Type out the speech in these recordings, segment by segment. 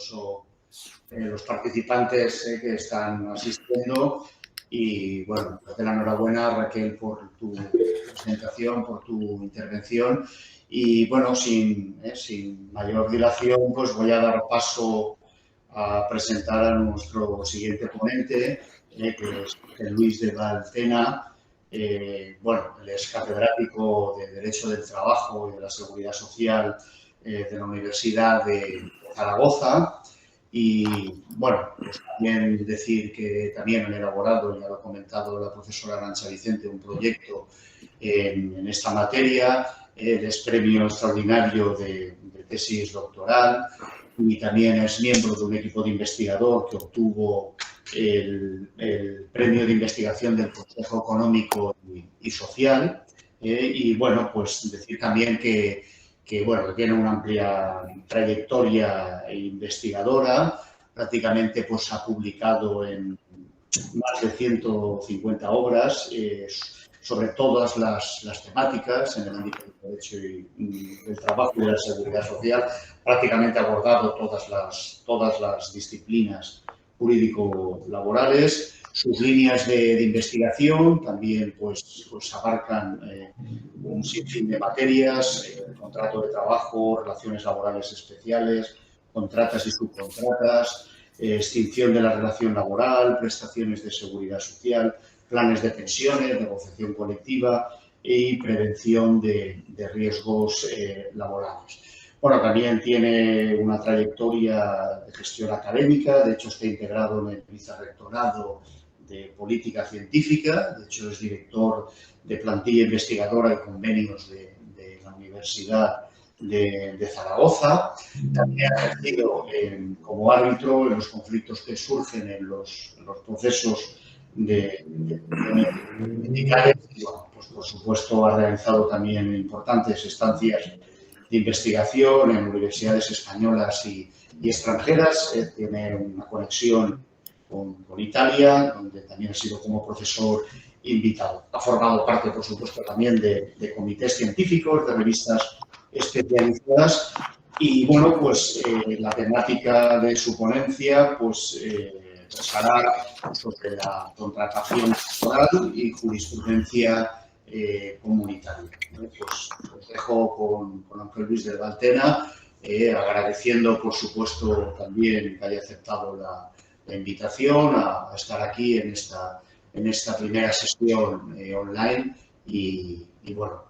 numerosos los participantes que están asistiendo. Y bueno, darte la enhorabuena, Raquel, por tu presentación, por tu intervención. Y bueno, sin mayor dilación, pues voy a dar paso a presentar a nuestro siguiente ponente, que es Luis de Valtena. Bueno, él es catedrático de Derecho del Trabajo y de la Seguridad Social de la Universidad de Zaragoza. Y bueno, pues también decir que también han elaborado, ya lo ha comentado la profesora Arantxa Vicente, un proyecto en esta materia. Él es premio extraordinario de tesis doctoral y también es miembro de un equipo de investigador que obtuvo el premio de investigación del Consejo Económico y Social. Y bueno, pues decir también que tiene una amplia trayectoria investigadora, prácticamente pues ha publicado en más de 150 obras sobre todas las temáticas en el ámbito del derecho y del trabajo y de la seguridad social, prácticamente ha abordado todas las disciplinas jurídico-laborales. Sus líneas de investigación también pues abarcan un sinfín de materias, contrato de trabajo, relaciones laborales especiales, contratas y subcontratas, extinción de la relación laboral, prestaciones de seguridad social, planes de pensiones, negociación colectiva y prevención de riesgos laborales. Bueno, también tiene una trayectoria de gestión académica, de hecho está integrado en el vicerrectorado de política científica, de hecho es director de plantilla investigadora y convenios de la Universidad de Zaragoza. También ha ejercido como árbitro en los conflictos que surgen en los procesos medicales. Y bueno, pues por supuesto ha realizado también importantes estancias de investigación en universidades españolas y extranjeras. Tiene una conexión con Italia, donde también ha sido como profesor invitado. Ha formado parte, por supuesto, también de comités científicos, de revistas especializadas. Y bueno, pues la temática de su ponencia pues versará sobre la contratación laboral y jurisprudencia comunitaria. Pues os dejo con Ángel Luis de Valtena, agradeciendo, por supuesto, también que haya aceptado la invitación a estar aquí en esta primera sesión online. Y bueno,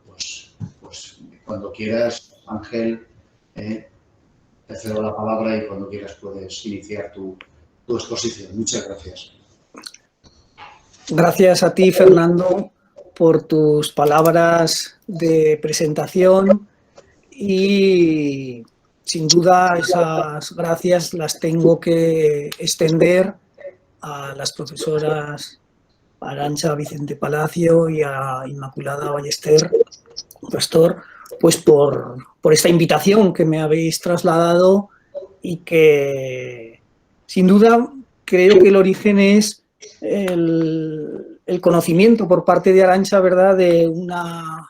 pues cuando quieras, Ángel, te cedo la palabra y cuando quieras puedes iniciar tu exposición. Muchas gracias. Gracias a ti, Fernando, por tus palabras de presentación y sin duda esas gracias las tengo que extender a las profesoras Arantxa Vicente Palacio y a Inmaculada Ballester Pastor, pues por esta invitación que me habéis trasladado y que sin duda creo que el origen es el conocimiento por parte de Arantxa, ¿verdad?, de una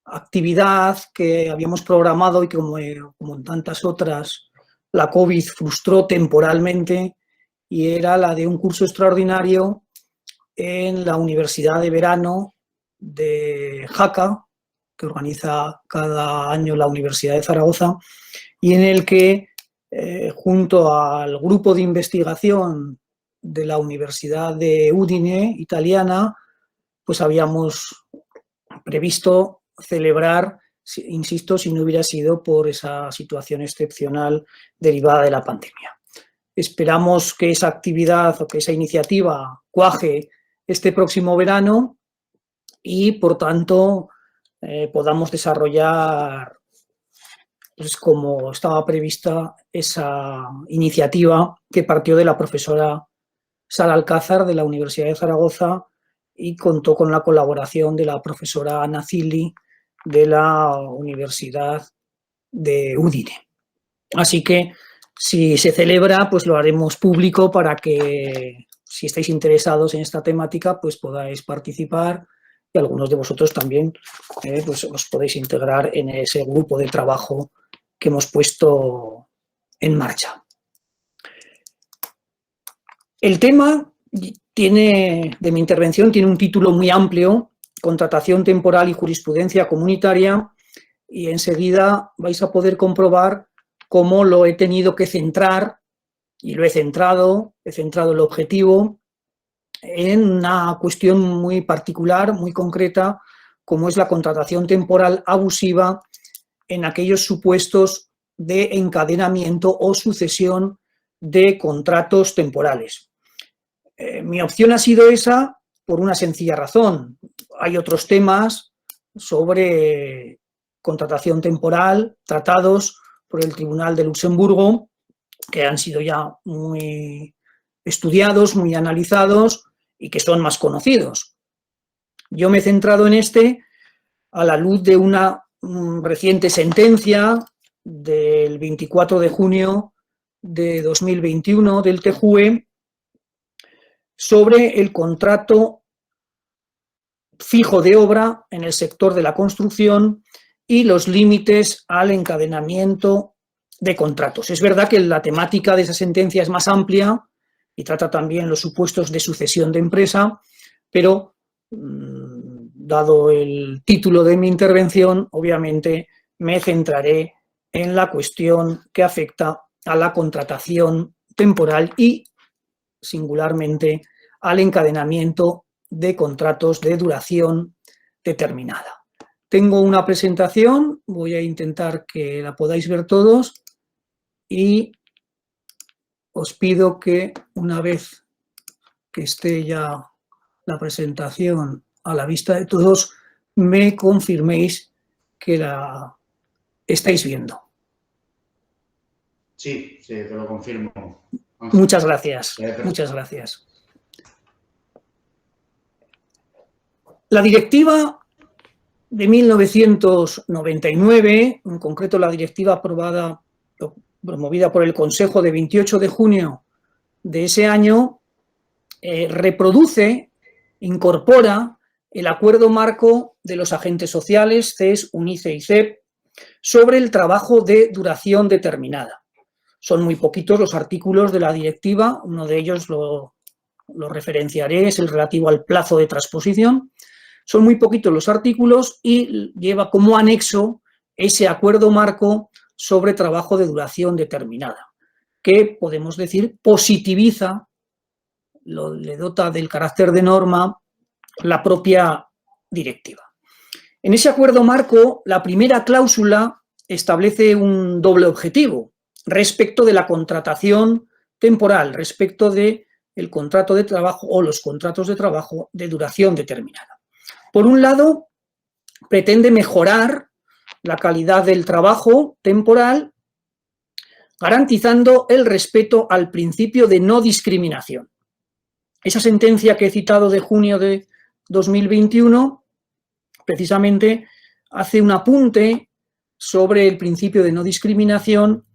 actividad que habíamos programado y que como en tantas otras la COVID frustró temporalmente, y era la de un curso extraordinario en la Universidad de Verano de Jaca, que organiza cada año la Universidad de Zaragoza, y en el que junto al grupo de investigación de la Universidad de Udine, italiana, pues habíamos previsto celebrar, insisto, si no hubiera sido por esa situación excepcional derivada de la pandemia. Esperamos que esa actividad o que esa iniciativa cuaje este próximo verano y, por tanto, podamos desarrollar, pues, como estaba prevista, esa iniciativa que partió de la profesora Sara Alcázar de la Universidad de Zaragoza y contó con la colaboración de la profesora Ana Zilli de la Universidad de Udine. Así que, si se celebra, pues lo haremos público para que, si estáis interesados en esta temática, pues podáis participar, y algunos de vosotros también pues os podéis integrar en ese grupo de trabajo que hemos puesto en marcha. El tema de mi intervención tiene un título muy amplio, contratación temporal y jurisprudencia comunitaria, y enseguida vais a poder comprobar cómo lo he tenido que centrar, y lo he centrado el objetivo en una cuestión muy particular, muy concreta, como es la contratación temporal abusiva en aquellos supuestos de encadenamiento o sucesión de contratos temporales. Mi opción ha sido esa por una sencilla razón. Hay otros temas sobre contratación temporal tratados por el Tribunal de Luxemburgo que han sido ya muy estudiados, muy analizados y que son más conocidos. Yo me he centrado en este a la luz de una reciente sentencia del 24 de junio de 2021 del TJUE sobre el contrato fijo de obra en el sector de la construcción y los límites al encadenamiento de contratos. Es verdad que la temática de esa sentencia es más amplia y trata también los supuestos de sucesión de empresa, pero dado el título de mi intervención, obviamente me centraré en la cuestión que afecta a la contratación temporal y, singularmente, al encadenamiento de contratos de duración determinada. Tengo una presentación, voy a intentar que la podáis ver todos y os pido que una vez que esté ya la presentación a la vista de todos, me confirméis que la estáis viendo. Sí, te lo confirmo. Muchas gracias, muchas gracias. La directiva de 1999, en concreto la directiva promovida por el Consejo de 28 de junio de ese año, reproduce, incorpora el acuerdo marco de los agentes sociales, CES, UNICE y CEP, sobre el trabajo de duración determinada. Son muy poquitos los artículos de la directiva, uno de ellos lo referenciaré, es el relativo al plazo de transposición. Son muy poquitos los artículos y lleva como anexo ese acuerdo marco sobre trabajo de duración determinada, que podemos decir positiviza, le dota del carácter de norma la propia directiva. En ese acuerdo marco, la primera cláusula establece un doble objetivo respecto de la contratación temporal, respecto del contrato de trabajo o los contratos de trabajo de duración determinada. Por un lado, pretende mejorar la calidad del trabajo temporal, garantizando el respeto al principio de no discriminación. Esa sentencia que he citado de junio de 2021, precisamente, hace un apunte sobre el principio de no discriminación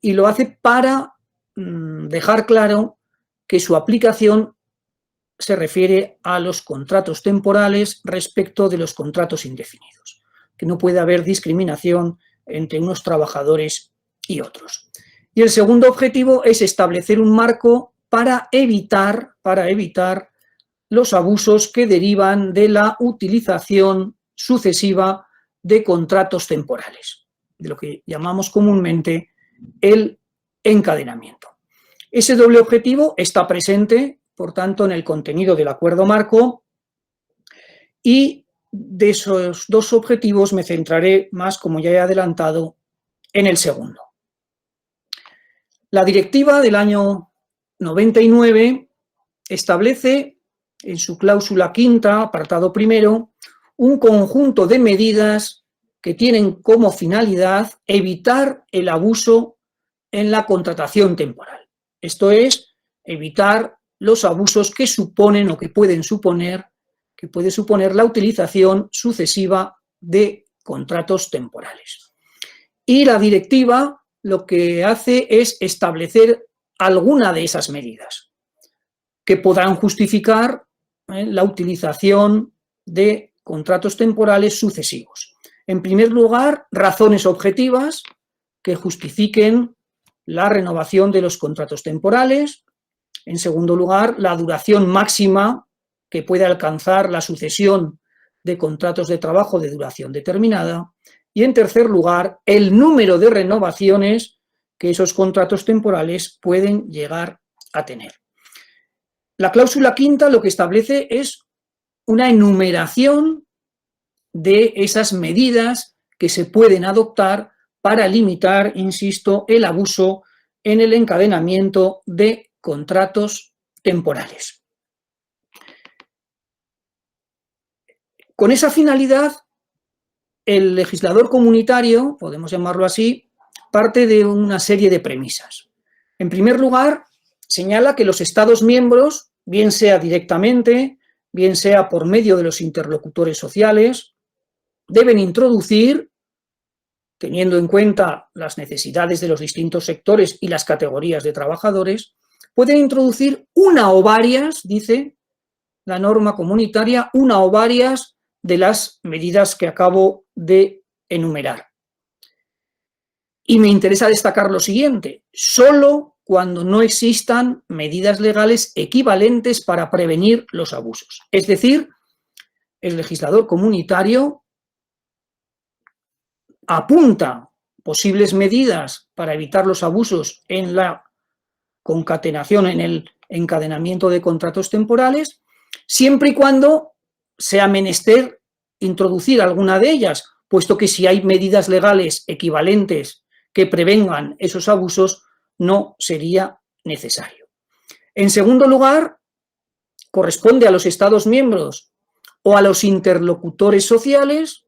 y lo hace para dejar claro que su aplicación se refiere a los contratos temporales respecto de los contratos indefinidos, que no puede haber discriminación entre unos trabajadores y otros. Y el segundo objetivo es establecer un marco para evitar los abusos que derivan de la utilización sucesiva de contratos temporales, de lo que llamamos comúnmente el encadenamiento. Ese doble objetivo está presente, por tanto, en el contenido del acuerdo marco, y de esos dos objetivos me centraré más, como ya he adelantado, en el segundo. La directiva del año 99 establece en su cláusula quinta, apartado primero, un conjunto de medidas que tienen como finalidad evitar el abuso en la contratación temporal. Esto es, evitar los abusos que suponen o que puede suponer la utilización sucesiva de contratos temporales. Y la directiva lo que hace es establecer alguna de esas medidas que podrán justificar la utilización de contratos temporales sucesivos. En primer lugar, razones objetivas que justifiquen la renovación de los contratos temporales. En segundo lugar, la duración máxima que puede alcanzar la sucesión de contratos de trabajo de duración determinada. Y en tercer lugar, el número de renovaciones que esos contratos temporales pueden llegar a tener. La cláusula quinta lo que establece es una enumeración de esas medidas que se pueden adoptar para limitar, insisto, el abuso en el encadenamiento de contratos temporales. Con esa finalidad, el legislador comunitario, podemos llamarlo así, parte de una serie de premisas. En primer lugar, señala que los Estados miembros, bien sea directamente, bien sea por medio de los interlocutores sociales, deben introducir, teniendo en cuenta las necesidades de los distintos sectores y las categorías de trabajadores, pueden introducir una o varias, dice la norma comunitaria, una o varias de las medidas que acabo de enumerar. Y me interesa destacar lo siguiente: solo cuando no existan medidas legales equivalentes para prevenir los abusos. Es decir, el legislador comunitario apunta posibles medidas para evitar los abusos en la concatenación, en el encadenamiento de contratos temporales, siempre y cuando sea menester introducir alguna de ellas, puesto que si hay medidas legales equivalentes que prevengan esos abusos, no sería necesario. En segundo lugar, corresponde a los Estados miembros o a los interlocutores sociales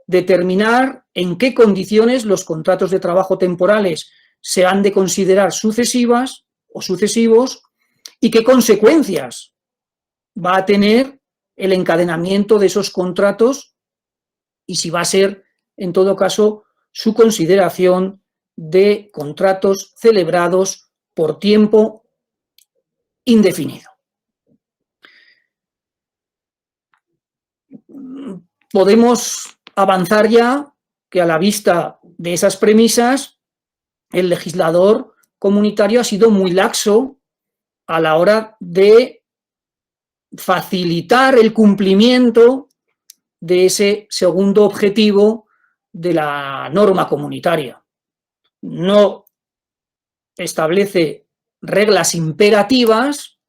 determinar en qué condiciones los contratos de trabajo temporales se han de considerar sucesivas o sucesivos y qué consecuencias va a tener el encadenamiento de esos contratos y si va a ser, en todo caso, su consideración de contratos celebrados por tiempo indefinido. Podemos avanzar ya que a la vista de esas premisas, el legislador comunitario ha sido muy laxo a la hora de facilitar el cumplimiento de ese segundo objetivo de la norma comunitaria. No establece reglas imperativas,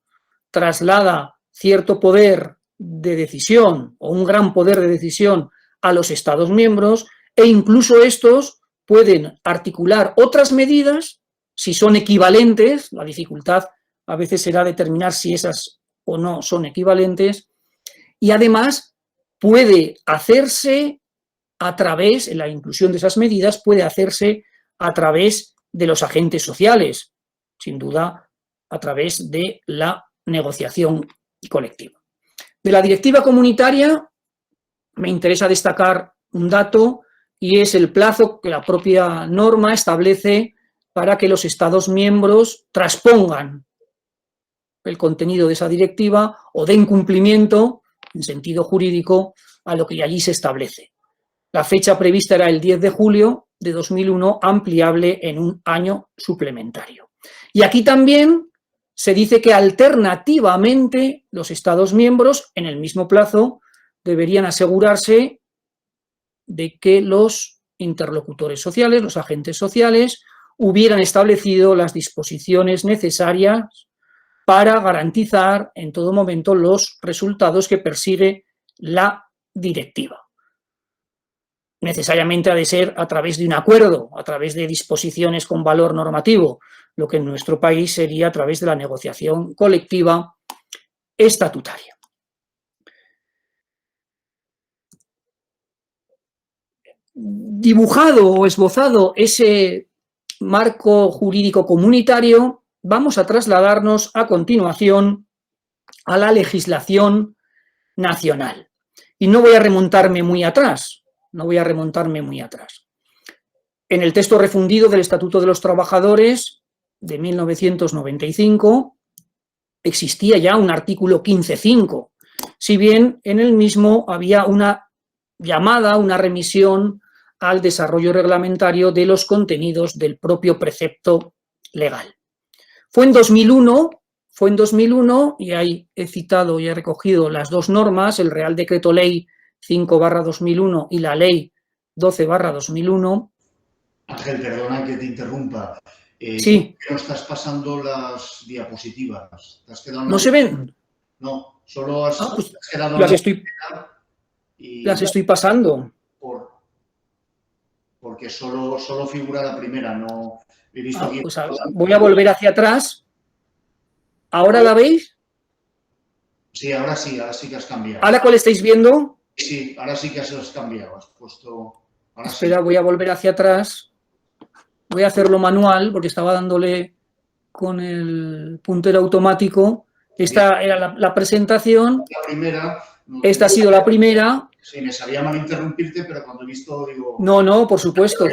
traslada cierto poder de decisión o un gran poder de decisión a los Estados miembros e incluso estos pueden articular otras medidas si son equivalentes. La dificultad a veces será determinar si esas o no son equivalentes, y además puede hacerse a través, en la inclusión de esas medidas, puede hacerse a través de los agentes sociales, sin duda a través de la negociación colectiva. De la directiva comunitaria me interesa destacar un dato y es el plazo que la propia norma establece para que los Estados miembros transpongan el contenido de esa directiva o den cumplimiento, en sentido jurídico, a lo que allí se establece. La fecha prevista era el 10 de julio de 2001, ampliable en un año suplementario. Y aquí también se dice que alternativamente los Estados miembros, en el mismo plazo, deberían asegurarse de que los interlocutores sociales, los agentes sociales, hubieran establecido las disposiciones necesarias para garantizar en todo momento los resultados que persigue la directiva. Necesariamente ha de ser a través de un acuerdo, a través de disposiciones con valor normativo, lo que en nuestro país sería a través de la negociación colectiva estatutaria. Dibujado o esbozado ese marco jurídico comunitario, vamos a trasladarnos a continuación a la legislación nacional. Y no voy a remontarme muy atrás, En el texto refundido del Estatuto de los Trabajadores de 1995 existía ya un artículo 15.5, si bien en el mismo había una llamada, una remisión al desarrollo reglamentario de los contenidos del propio precepto legal. Fue en 2001, fue en 2001 y ahí he citado y he recogido las dos normas, el Real Decreto Ley 5/2001 y la Ley 12/2001. Ángel, perdona que te interrumpa. Sí. No estás pasando las diapositivas. ¿Te has quedado en ¿No se ven? No, solo has Pues quedado las en las estoy pasando. Porque solo figura la primera, no he visto aquí. Pues voy a volver hacia atrás. ¿Ahora la veis? Sí, ahora sí que has cambiado. ¿Ahora cuál estáis viendo? Sí, ahora sí que has cambiado. Has puesto. Ahora Espera, sí. voy a volver hacia atrás. Voy a hacerlo manual porque estaba dándole con el puntero automático. Esta era la presentación. La primera. Esta ha sido la primera. Sí, me sabía mal interrumpirte, pero cuando he visto, digo... No, por supuesto.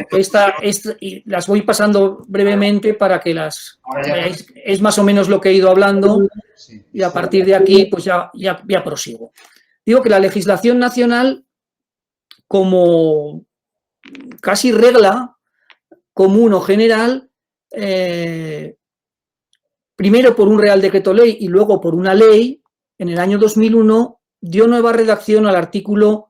Y las voy pasando brevemente para que las veáis. Es más o menos lo que he ido hablando y a partir de aquí pues ya prosigo. Digo que la legislación nacional, como casi regla común o general, primero por un Real Decreto Ley y luego por una ley, en el año 2001 dio nueva redacción al artículo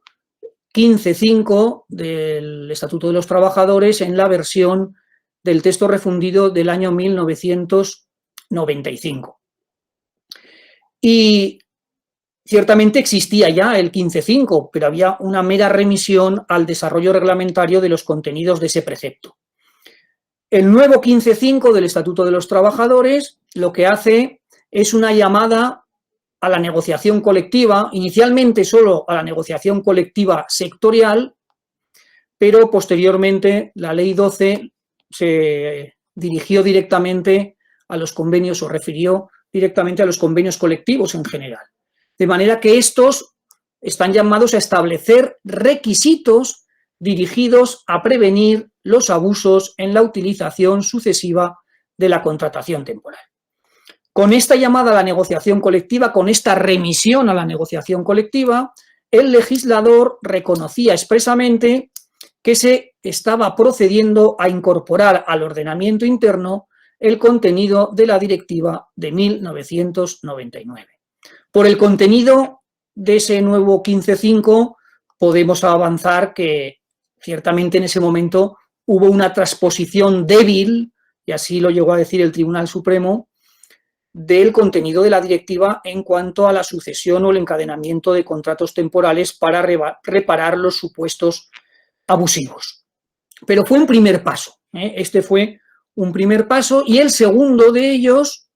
15.5 del Estatuto de los Trabajadores en la versión del texto refundido del año 1995. Y ciertamente existía ya el 15.5, pero había una mera remisión al desarrollo reglamentario de los contenidos de ese precepto. El nuevo 15.5 del Estatuto de los Trabajadores lo que hace es una llamada a la negociación colectiva, inicialmente solo a la negociación colectiva sectorial, pero posteriormente la Ley 12 se dirigió directamente a los convenios o refirió directamente a los convenios colectivos en general. De manera que estos están llamados a establecer requisitos dirigidos a prevenir los abusos en la utilización sucesiva de la contratación temporal. Con esta llamada a la negociación colectiva, con esta remisión a la negociación colectiva, el legislador reconocía expresamente que se estaba procediendo a incorporar al ordenamiento interno el contenido de la Directiva de 1999. Por el contenido de ese nuevo 15.5 podemos avanzar que ciertamente en ese momento hubo una transposición débil, y así lo llegó a decir el Tribunal Supremo, del contenido de la directiva en cuanto a la sucesión o el encadenamiento de contratos temporales para reparar los supuestos abusivos. Pero fue un primer paso, este fue un primer paso y el segundo de ellos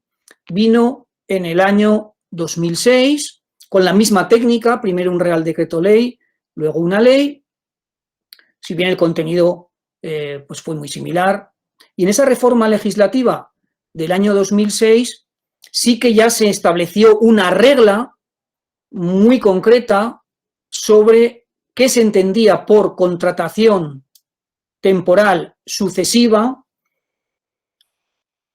vino en el año 2006 con la misma técnica, primero un Real Decreto Ley, luego una ley, si bien el contenido pues fue muy similar. Y en esa reforma legislativa del año 2006 sí que ya se estableció una regla muy concreta sobre qué se entendía por contratación temporal sucesiva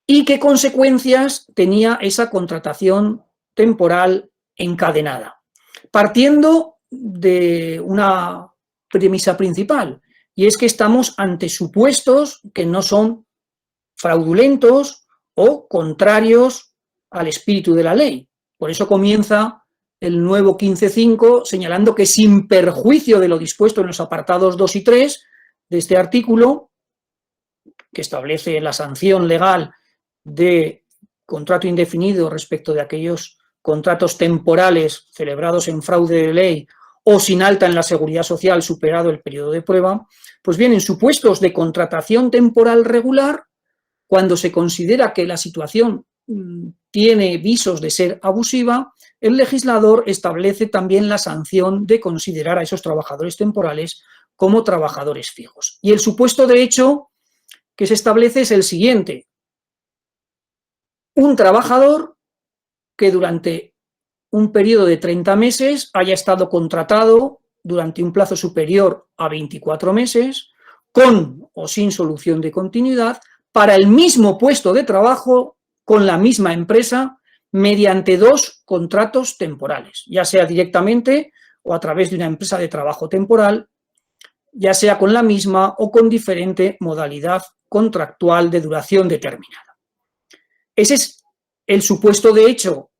y qué consecuencias tenía esa contratación temporal encadenada. Partiendo de una premisa principal, y es que estamos ante supuestos que no son fraudulentos o contrarios al espíritu de la ley. Por eso comienza el nuevo 15.5 señalando que sin perjuicio de lo dispuesto en los apartados 2 y 3 de este artículo, que establece la sanción legal de contrato indefinido respecto de aquellos contratos temporales celebrados en fraude de ley o sin alta en la seguridad social superado el periodo de prueba, pues bien, en supuestos de contratación temporal regular, cuando se considera que la situación tiene visos de ser abusiva, el legislador establece también la sanción de considerar a esos trabajadores temporales como trabajadores fijos. Y el supuesto de hecho que se establece es el siguiente: un trabajador que durante un periodo de 30 meses haya estado contratado durante un plazo superior a 24 meses, con o sin solución de continuidad, para el mismo puesto de trabajo con la misma empresa mediante dos contratos temporales, ya sea directamente o a través de una empresa de trabajo temporal, ya sea con la misma o con diferente modalidad contractual de duración determinada. Ese es el supuesto de hecho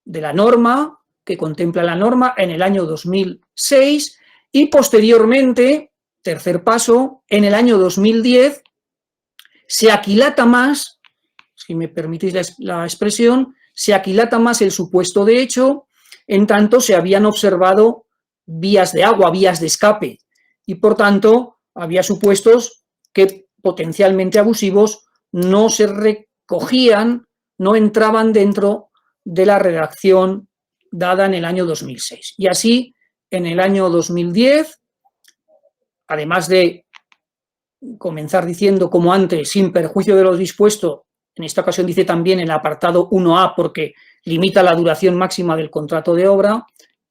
de la norma, que contempla la norma, en el año 2006 y posteriormente, tercer paso, en el año 2010 se aquilata más, si me permitís la expresión, se aquilata más el supuesto de hecho, en tanto se habían observado vías de agua, vías de escape, y por tanto había supuestos que potencialmente abusivos no se recogían, no entraban dentro de la redacción dada en el año 2006. Y así, en el año 2010, además de comenzar diciendo, como antes, sin perjuicio de lo dispuesto, en esta ocasión dice también el apartado 1A porque limita la duración máxima del contrato de obra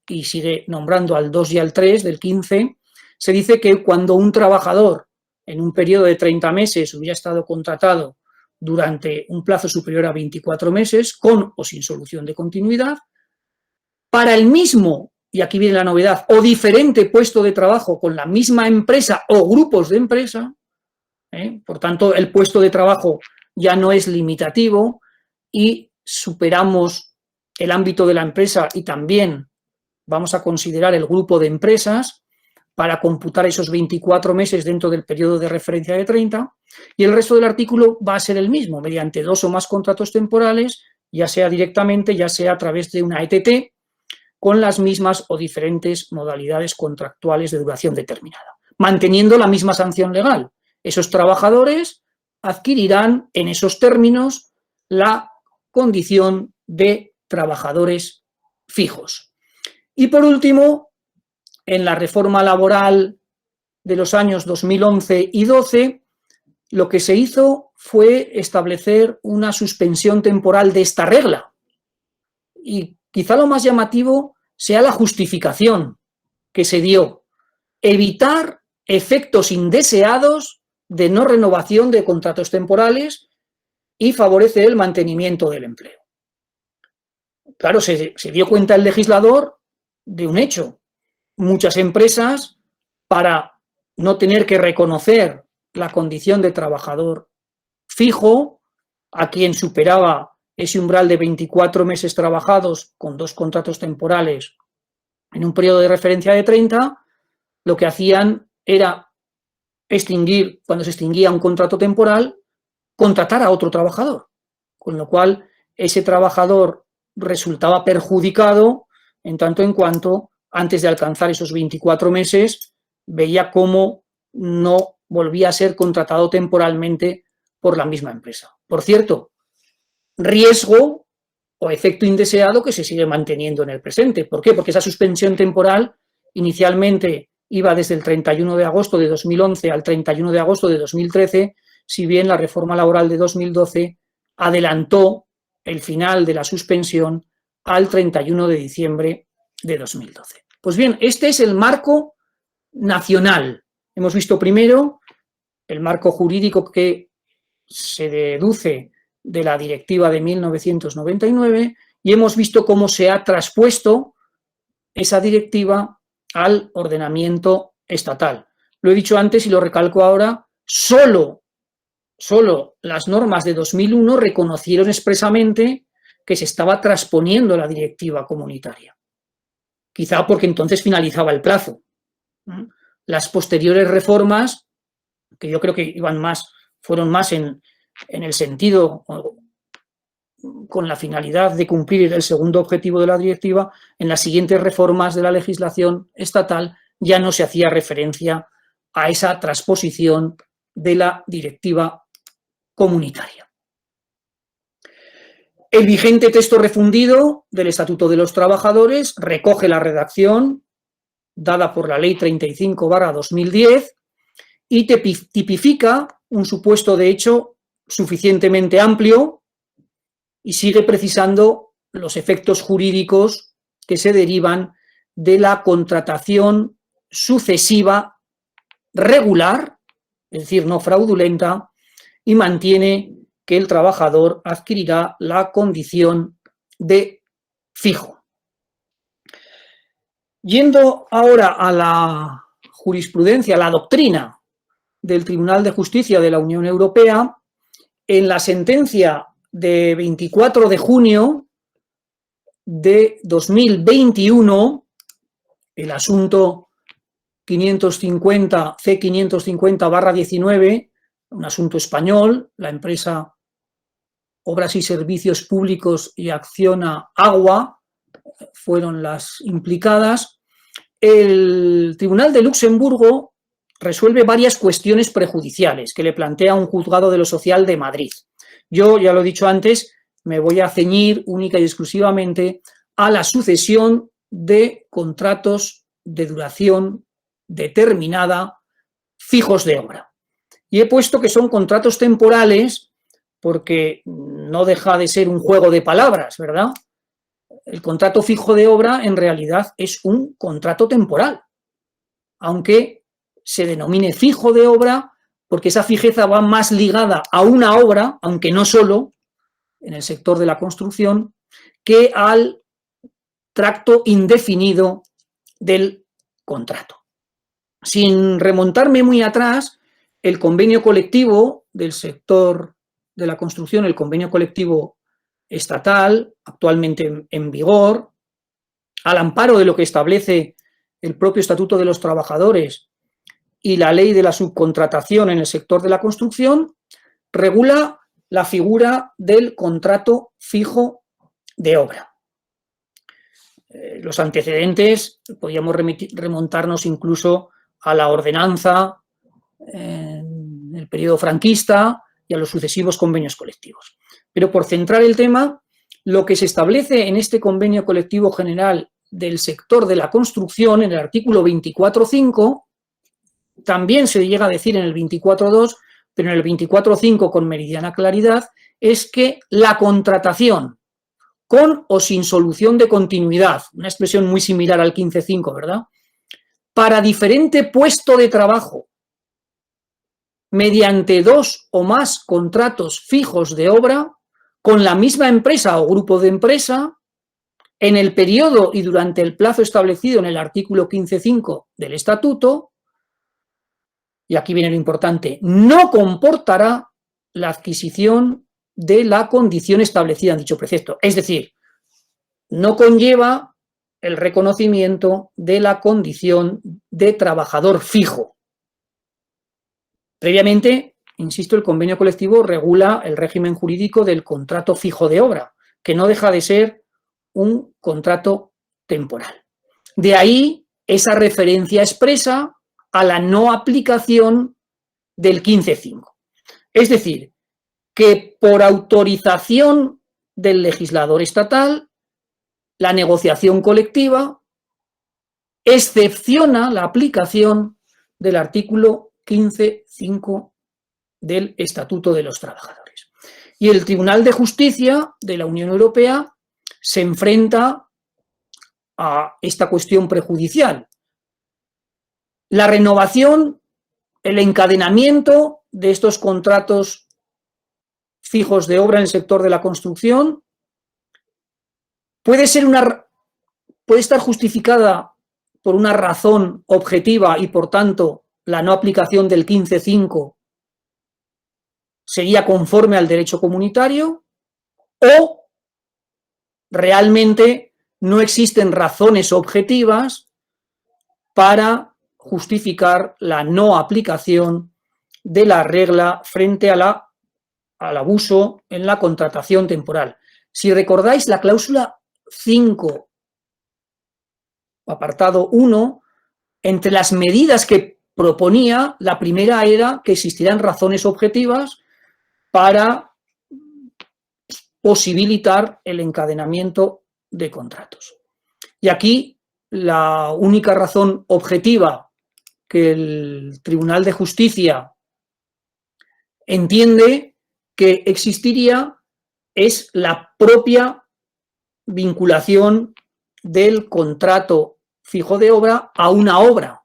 y sigue nombrando al 2 y al 3 del 15, se dice que cuando un trabajador en un periodo de 30 meses hubiera estado contratado durante un plazo superior a 24 meses, con o sin solución de continuidad, para el mismo, y aquí viene la novedad, o diferente puesto de trabajo con la misma empresa o grupos de empresa, por tanto, el puesto de trabajo ya no es limitativo y superamos el ámbito de la empresa y también vamos a considerar el grupo de empresas para computar esos 24 meses dentro del periodo de referencia de 30, y el resto del artículo va a ser el mismo, mediante 2 o más contratos temporales, ya sea directamente, ya sea a través de una ETT, con las mismas o diferentes modalidades contractuales de duración determinada, manteniendo la misma sanción legal. Esos trabajadores adquirirán en esos términos la condición de trabajadores fijos. Y por último, en la reforma laboral de los años 2011 y 12, lo que se hizo fue establecer una suspensión temporal de esta regla. Y quizá lo más llamativo sea la justificación que se dio: evitar efectos indeseados de no renovación de contratos temporales y favorecer el mantenimiento del empleo. Claro, se dio cuenta el legislador de un hecho. Muchas empresas, para no tener que reconocer la condición de trabajador fijo, a quien superaba ese umbral de 24 meses trabajados con 2 contratos temporales en un periodo de referencia de 30, lo que hacían era extinguir, cuando se extinguía un contrato temporal, contratar a otro trabajador, con lo cual ese trabajador resultaba perjudicado en tanto en cuanto, antes de alcanzar esos 24 meses, veía cómo no volvía a ser contratado temporalmente por la misma empresa. Por cierto, riesgo o efecto indeseado que se sigue manteniendo en el presente. ¿Por qué? Porque esa suspensión temporal inicialmente iba desde el 31 de agosto de 2011 al 31 de agosto de 2013, si bien la reforma laboral de 2012 adelantó el final de la suspensión al 31 de diciembre de 2012. Pues bien, este es el marco nacional. Hemos visto primero el marco jurídico que se deduce de la directiva de 1999 y hemos visto cómo se ha traspuesto esa directiva al ordenamiento estatal. Lo he dicho antes y lo recalco ahora, solo las normas de 2001 reconocieron expresamente que se estaba transponiendo la directiva comunitaria. Quizá porque entonces finalizaba el plazo. Las posteriores reformas, que yo creo que fueron más en el sentido, con la finalidad de cumplir el segundo objetivo de la directiva, en las siguientes reformas de la legislación estatal ya no se hacía referencia a esa transposición de la directiva comunitaria. El vigente texto refundido del Estatuto de los Trabajadores recoge la redacción dada por la Ley 35/2010 y tipifica un supuesto de hecho suficientemente amplio y sigue precisando los efectos jurídicos que se derivan de la contratación sucesiva regular, es decir, no fraudulenta, y mantiene que el trabajador adquirirá la condición de fijo. Yendo ahora a la jurisprudencia, a la doctrina del Tribunal de Justicia de la Unión Europea, en la sentencia de 24 de junio de 2021, el asunto 550, C550/19, un asunto español, la empresa Obras y Servicios Públicos y Acciona Agua fueron las implicadas. El Tribunal de Luxemburgo resuelve varias cuestiones prejudiciales que le plantea un juzgado de lo social de Madrid. Yo, ya lo he dicho antes, me voy a ceñir única y exclusivamente a la sucesión de contratos de duración determinada fijos de obra. Y he puesto que son contratos temporales porque no deja de ser un juego de palabras, ¿verdad? El contrato fijo de obra en realidad es un contrato temporal, aunque se denomine fijo de obra porque esa fijeza va más ligada a una obra, aunque no solo en el sector de la construcción, que al tracto indefinido del contrato. Sin remontarme muy atrás, el convenio colectivo del sector de la construcción, el convenio colectivo estatal, actualmente en vigor, al amparo de lo que establece el propio Estatuto de los Trabajadores y la ley de la subcontratación en el sector de la construcción, regula la figura del contrato fijo de obra. Los antecedentes, podríamos remontarnos incluso a la ordenanza en el periodo franquista y a los sucesivos convenios colectivos. Pero por centrar el tema, lo que se establece en este convenio colectivo general del sector de la construcción, en el artículo 24.5, también se llega a decir en el 24.2, pero en el 24.5 con meridiana claridad, es que la contratación con o sin solución de continuidad, una expresión muy similar al 15.5, ¿verdad?, para diferente puesto de trabajo, mediante 2 o más contratos fijos de obra, con la misma empresa o grupo de empresa, en el periodo y durante el plazo establecido en el artículo 15.5 del Estatuto, y aquí viene lo importante, no comportará la adquisición de la condición establecida en dicho precepto. Es decir, no conlleva el reconocimiento de la condición de trabajador fijo. Previamente, insisto, el convenio colectivo regula el régimen jurídico del contrato fijo de obra, que no deja de ser un contrato temporal. De ahí esa referencia expresa a la no aplicación del 15.5. Es decir, que por autorización del legislador estatal, la negociación colectiva excepciona la aplicación del artículo 15.5 del Estatuto de los Trabajadores. Y el Tribunal de Justicia de la Unión Europea se enfrenta a esta cuestión prejudicial. La renovación, el encadenamiento de estos contratos fijos de obra en el sector de la construcción puede estar justificada por una razón objetiva y, por tanto, la no aplicación del 15.5 sería conforme al derecho comunitario, o realmente no existen razones objetivas para justificar la no aplicación de la regla frente al abuso en la contratación temporal. Si recordáis, la cláusula 5, apartado 1, entre las medidas que proponía, la primera era que existieran razones objetivas para posibilitar el encadenamiento de contratos. Y aquí la única razón objetiva que el Tribunal de Justicia entiende que existiría es la propia vinculación del contrato fijo de obra a una obra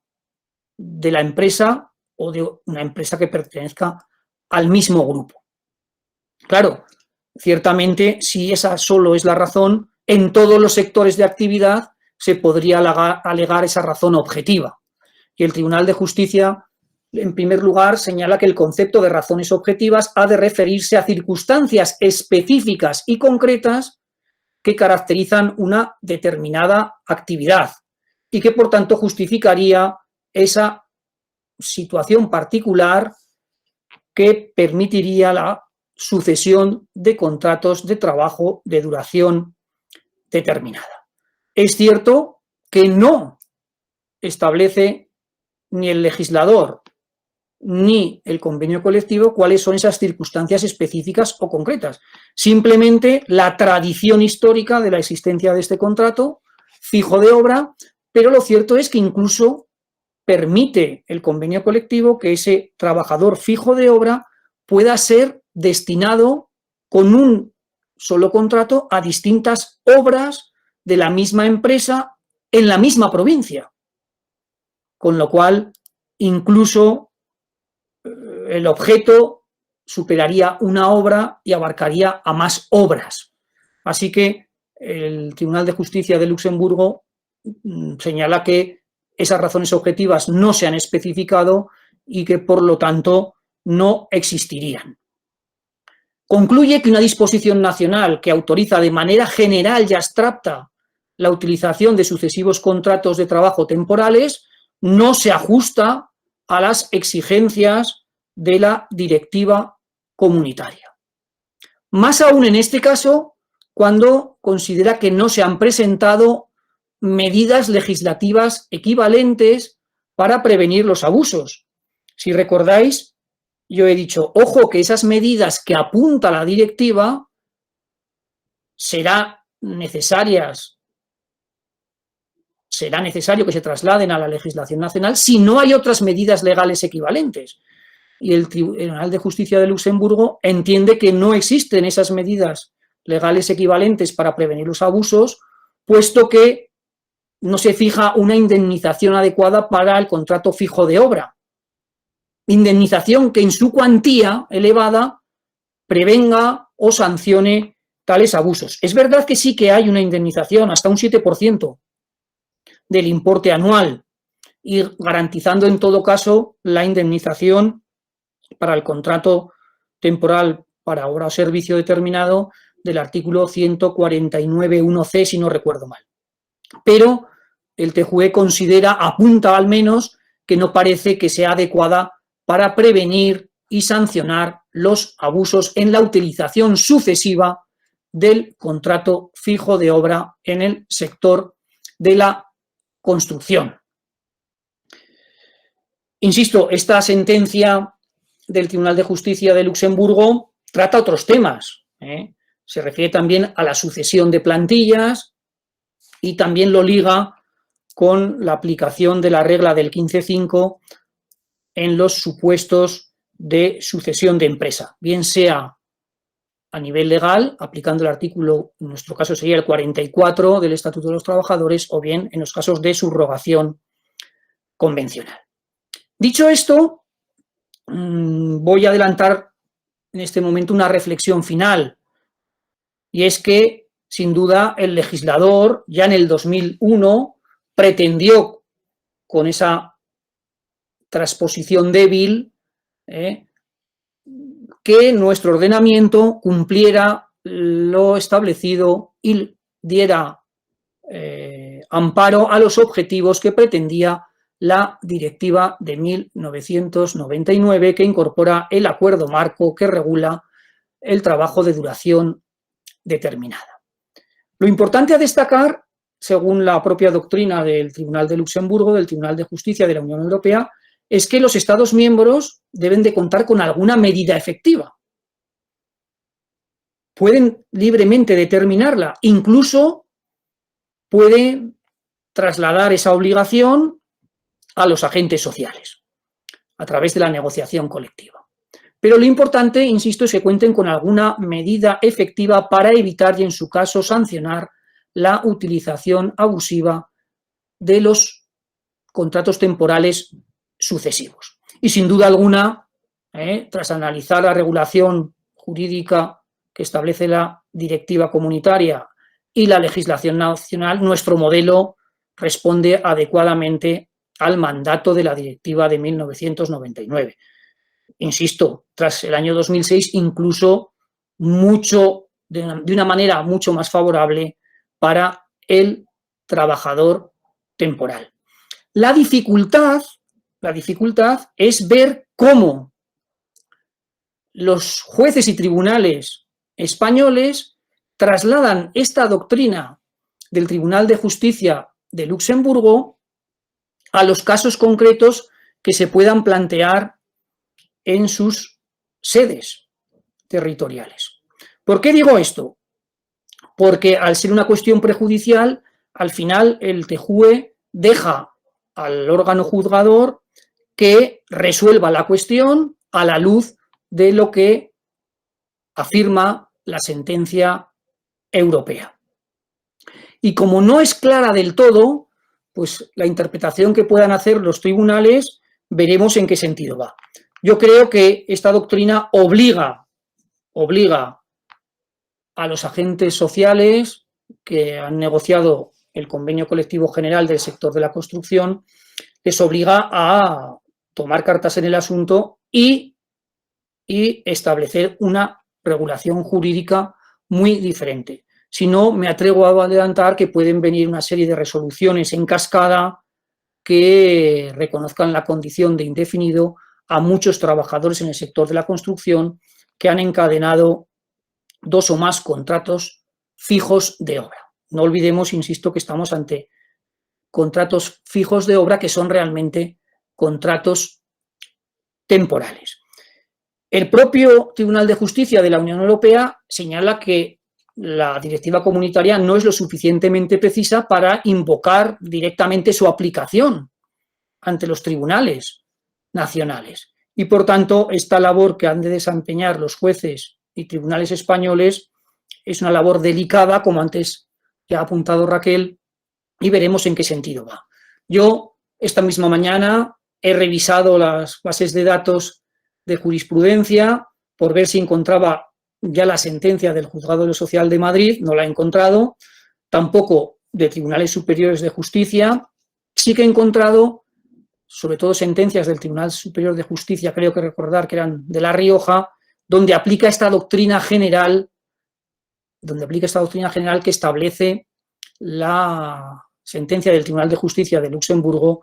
de la empresa o de una empresa que pertenezca al mismo grupo. Claro, ciertamente, si esa solo es la razón, en todos los sectores de actividad se podría alegar esa razón objetiva. Y el Tribunal de Justicia en primer lugar, señala que el concepto de razones objetivas ha de referirse a circunstancias específicas y concretas que caracterizan una determinada actividad y que, por tanto, justificaría esa situación particular que permitiría la sucesión de contratos de trabajo de duración determinada. Es cierto que no establece ni el legislador ni el convenio colectivo cuáles son esas circunstancias específicas o concretas. Simplemente la tradición histórica de la existencia de este contrato fijo de obra, pero lo cierto es que incluso permite el convenio colectivo que ese trabajador fijo de obra pueda ser destinado con un solo contrato a distintas obras de la misma empresa en la misma provincia. Con lo cual, incluso el objeto superaría una obra y abarcaría a más obras. Así que el Tribunal de Justicia de Luxemburgo señala que esas razones objetivas no se han especificado y que, por lo tanto, no existirían. Concluye que una disposición nacional que autoriza de manera general y abstracta la utilización de sucesivos contratos de trabajo temporales no se ajusta a las exigencias de la directiva comunitaria. Más aún en este caso, cuando considera que no se han presentado medidas legislativas equivalentes para prevenir los abusos. Si recordáis, yo he dicho, ojo, que esas medidas que apunta la directiva será necesario que se trasladen a la legislación nacional si no hay otras medidas legales equivalentes. Y el Tribunal de Justicia de Luxemburgo entiende que no existen esas medidas legales equivalentes para prevenir los abusos, puesto que no se fija una indemnización adecuada para el contrato fijo de obra. Indemnización que en su cuantía elevada prevenga o sancione tales abusos. Es verdad que sí que hay una indemnización hasta un 7% del importe anual y garantizando en todo caso la indemnización para el contrato temporal para obra o servicio determinado del artículo 149.1c, si no recuerdo mal. Pero el TJUE considera, apunta al menos, que no parece que sea adecuada para prevenir y sancionar los abusos en la utilización sucesiva del contrato fijo de obra en el sector de la construcción. Insisto, esta sentencia del Tribunal de Justicia de Luxemburgo trata otros temas. Se refiere también a la sucesión de plantillas y también lo liga con la aplicación de la regla del 15.5 en los supuestos de sucesión de empresa, bien sea a nivel legal, aplicando el artículo, en nuestro caso sería el 44 del Estatuto de los Trabajadores, o bien en los casos de subrogación convencional. Dicho esto, voy a adelantar en este momento una reflexión final, y es que, sin duda, el legislador ya en el 2001 pretendió, con esa transposición débil, que nuestro ordenamiento cumpliera lo establecido y diera amparo a los objetivos que pretendía la Directiva de 1999, que incorpora el acuerdo marco que regula el trabajo de duración determinada. Lo importante a destacar, según la propia doctrina del Tribunal de Luxemburgo, del Tribunal de Justicia de la Unión Europea, es que los Estados miembros deben de contar con alguna medida efectiva. Pueden libremente determinarla, incluso pueden trasladar esa obligación a los agentes sociales a través de la negociación colectiva. Pero lo importante, insisto, es que cuenten con alguna medida efectiva para evitar y, en su caso, sancionar la utilización abusiva de los contratos temporales sucesivos. Y, sin duda alguna, tras analizar la regulación jurídica que establece la directiva comunitaria y la legislación nacional, nuestro modelo responde adecuadamente al mandato de la directiva de 1999. Insisto, tras el año 2006, incluso de una manera mucho más favorable para el trabajador temporal. La dificultad es ver cómo los jueces y tribunales españoles trasladan esta doctrina del Tribunal de Justicia de Luxemburgo a los casos concretos que se puedan plantear en sus sedes territoriales. ¿Por qué digo esto? Porque al ser una cuestión prejudicial, al final el TJUE deja al órgano juzgador que resuelva la cuestión a la luz de lo que afirma la sentencia europea. Y como no es clara del todo, pues la interpretación que puedan hacer los tribunales veremos en qué sentido va. Yo creo que esta doctrina obliga a los agentes sociales que han negociado el convenio colectivo general del sector de la construcción, les obliga a tomar cartas en el asunto y establecer una regulación jurídica muy diferente. Si no, me atrevo a adelantar que pueden venir una serie de resoluciones en cascada que reconozcan la condición de indefinido a muchos trabajadores en el sector de la construcción que han encadenado 2 o más contratos fijos de obra. No olvidemos, insisto, que estamos ante contratos fijos de obra que son realmente contratos temporales. El propio Tribunal de Justicia de la Unión Europea señala que la directiva comunitaria no es lo suficientemente precisa para invocar directamente su aplicación ante los tribunales nacionales. Y, por tanto, esta labor que han de desempeñar los jueces y tribunales españoles es una labor delicada, como antes ya ha apuntado Raquel, y veremos en qué sentido va. Yo, esta misma mañana, he revisado las bases de datos de jurisprudencia por ver si encontraba ya la sentencia del Juzgado de lo Social de Madrid, no la he encontrado, tampoco de tribunales superiores de justicia. Sí que he encontrado, sobre todo, sentencias del Tribunal Superior de Justicia, creo que recordar que eran de La Rioja, donde aplica esta doctrina general, que establece la sentencia del Tribunal de Justicia de Luxemburgo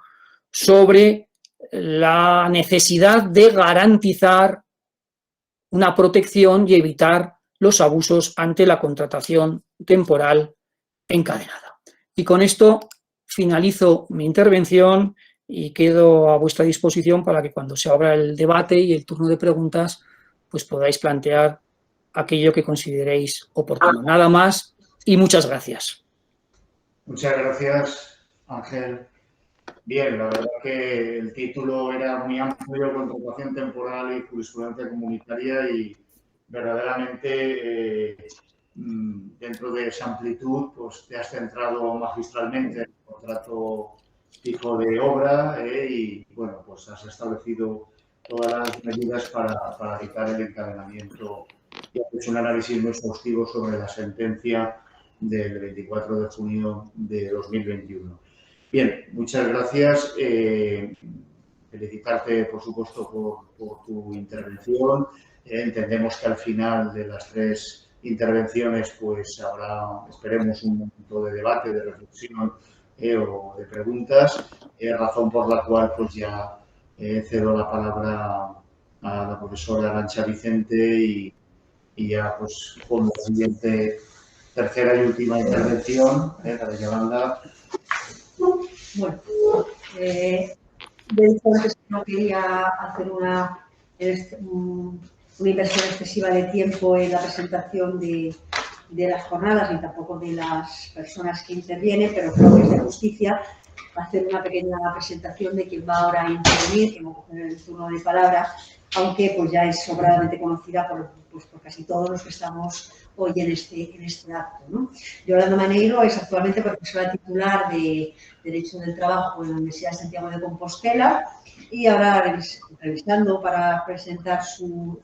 sobre la necesidad de garantizar una protección y evitar los abusos ante la contratación temporal encadenada. Y con esto finalizo mi intervención y quedo a vuestra disposición para que cuando se abra el debate y el turno de preguntas, pues podáis plantear aquello que consideréis oportuno. Nada más y muchas gracias. Muchas gracias, Ángel. Bien, la verdad que el título era muy amplio, contratación temporal y jurisprudencia comunitaria, y verdaderamente dentro de esa amplitud pues te has centrado magistralmente en el contrato fijo de obra y bueno, pues has establecido todas las medidas para evitar el encadenamiento y has hecho un análisis muy exhaustivo sobre la sentencia del 24 de junio de 2021. Bien, muchas gracias. Felicitarte, por supuesto, por tu intervención. Entendemos que al final de las 3 intervenciones pues habrá, esperemos, un momento de debate, de reflexión o de preguntas, razón por la cual pues ya cedo la palabra a la profesora Arantxa Vicente y ya pues con la siguiente tercera y última intervención, la de Yolanda. Bueno, de hecho antes no quería hacer una inversión excesiva de tiempo en la presentación de las jornadas ni tampoco de las personas que intervienen, pero creo que es de justicia hacer una pequeña presentación de quien va ahora a intervenir, que va a coger el turno de palabra, aunque pues ya es sobradamente conocida por casi todos los que estamos hoy en este acto, ¿no? Yolanda Maneiro es actualmente profesora titular de Derecho del Trabajo en la Universidad de Santiago de Compostela y ahora, revisando para presentar su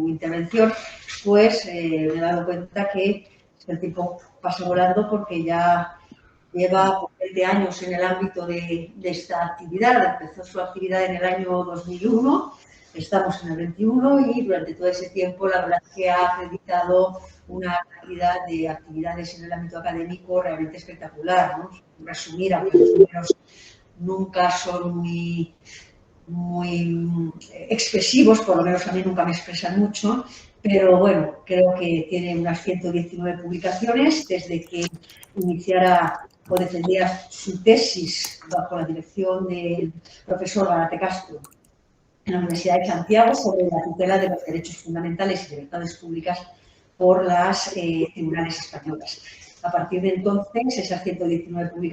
intervención, pues me he dado cuenta que el tiempo pasa volando porque ya lleva 20 años en el ámbito de esta actividad. Empezó su actividad en el año 2001, estamos en el 21 y durante todo ese tiempo la verdad es que ha acreditado una cantidad de actividades en el ámbito académico realmente espectacular, ¿no? Resumir, aunque los números nunca son muy expresivos, por lo menos a mí nunca me expresan mucho, pero bueno, creo que tiene unas 119 publicaciones desde que iniciara o defendiera su tesis bajo la dirección del profesor Garate Castro en la Universidad de Santiago sobre la tutela de los derechos fundamentales y libertades públicas por las tribunales españolas. A partir de entonces, esas 119 publicaciones